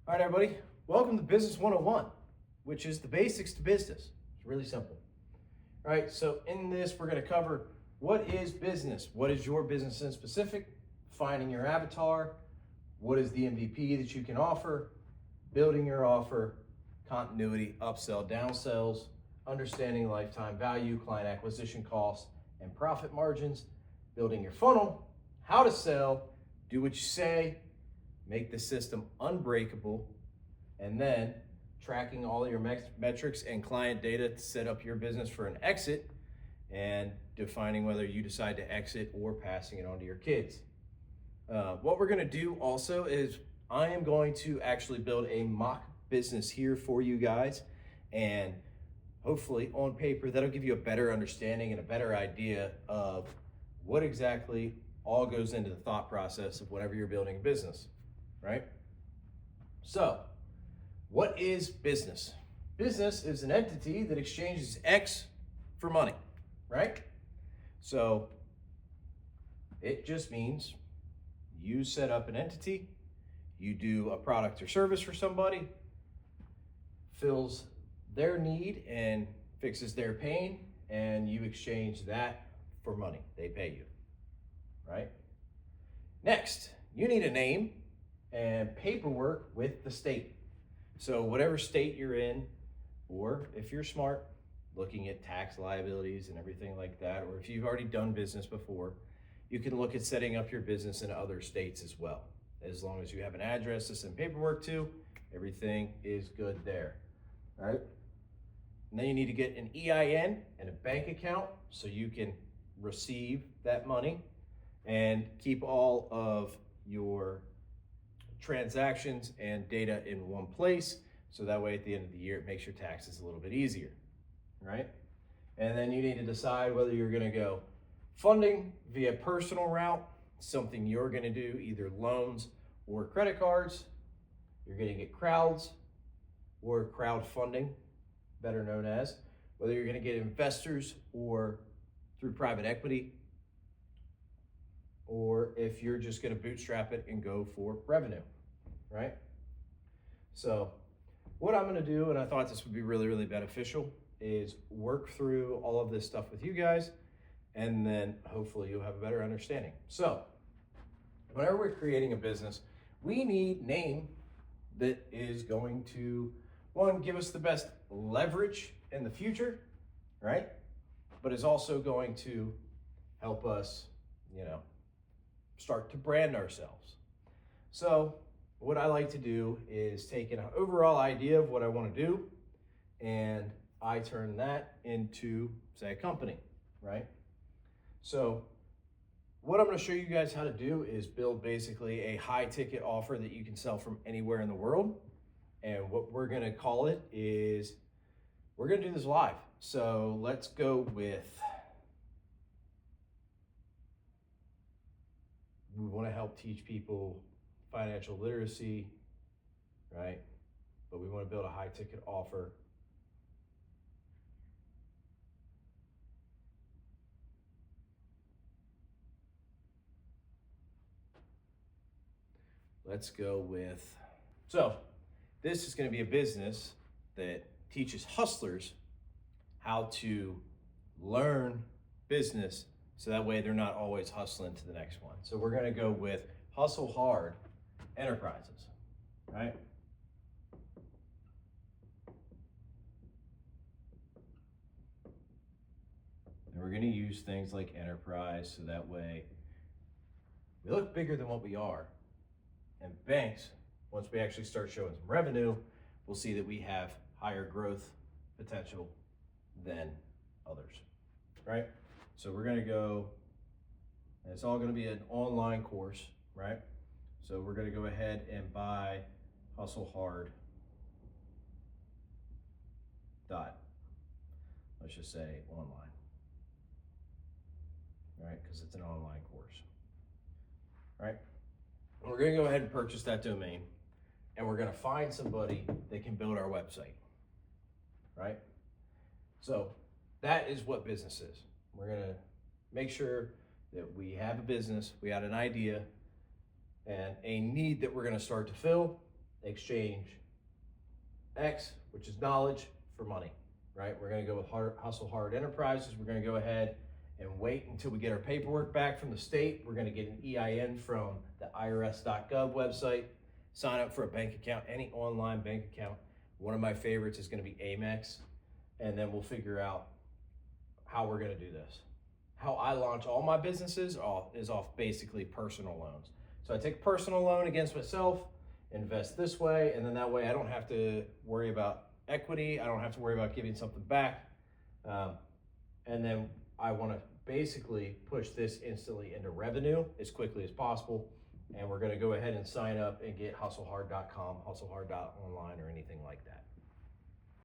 All right, everybody, welcome to Business 101, which is the basics to business. It's really simple. All right, so in this, we're going to cover what is business, what is your business in specific, finding your avatar, what is the MVP that you can offer, building your offer, continuity, upsell, downsells, understanding lifetime value, client acquisition costs, and profit margins, building your funnel, how to sell, do what you say, make the system unbreakable, and then tracking all your metrics and client data to set up your business for an exit and defining whether you decide to exit or passing it on to your kids. What we're gonna do also is I am going to actually build a mock business here for you guys, and hopefully on paper that'll give you a better understanding and a better idea of what exactly all goes into the thought process of whenever you're building a business, right? So, what is business? Business is an entity that exchanges X for money, right? So, it just means you set up an entity, you do a product or service for somebody, fills their need and fixes their pain, and you exchange that for money. They pay you, right? Next, you need a name and paperwork with the state. So whatever state you're in, or if you're smart, looking at tax liabilities and everything like that, or if you've already done business before, you can look at setting up your business in other states as well. As long as you have an address to send paperwork to, everything is good there, all right? And then you need to get an EIN and a bank account so you can receive that money and keep all of your transactions and data in one place, so that way at the end of the year it makes your taxes a little bit easier, right? And then you need to decide whether you're going to go funding via personal route, something you're going to do, either loans or credit cards. You're going to get crowds or crowdfunding, better known as, whether you're going to get investors or through private equity, or if you're just going to bootstrap it and go for revenue, right? So what I'm going to do, and I thought this would be really, really beneficial, is work through all of this stuff with you guys, and then hopefully you'll have a better understanding. So whenever we're creating a business, we need name that is going to, one, give us the best leverage in the future, right? But is also going to help us, start to brand ourselves. So what I like to do is take an overall idea of what I want to do, and I turn that into, say, a company, right? So what I'm going to show you guys how to do is build basically a high ticket offer that you can sell from anywhere in the world. And what we're going to call it is, we're going to do this live. So let's go with, we want to help teach people financial literacy, right? But we want to build a high ticket offer. Let's go with, so this is going to be a business that teaches hustlers how to learn business, so that way they're not always hustling to the next one. So we're going to go with Hustle Hard Enterprises, right? And we're going to use things like enterprise, so that way we look bigger than what we are. And banks, once we actually start showing some revenue, we'll see that we have higher growth potential than others, right? So we're gonna go, and it's all gonna be an online course, right? So we're gonna go ahead and buy Hustle Hard let's just say online, right? Because it's an online course, right? And we're gonna go ahead and purchase that domain, and we're gonna find somebody that can build our website, right? So that is what business is. We're gonna make sure that we have a business, we had an idea and a need that we're gonna start to fill, exchange X, which is knowledge, for money, right? We're gonna go with Hustle Hard Enterprises. We're gonna go ahead and wait until we get our paperwork back from the state. We're gonna get an EIN from the irs.gov website, sign up for a bank account, any online bank account. One of my favorites is gonna be Amex, and then we'll figure out how we're gonna do this. How I launch all my businesses is off basically personal loans. So I take a personal loan against myself, invest this way, and then that way I don't have to worry about equity. I don't have to worry about giving something back. And then I want to basically push this instantly into revenue as quickly as possible. And we're going to go ahead and sign up and get hustlehard.com, hustlehard.online, or anything like that.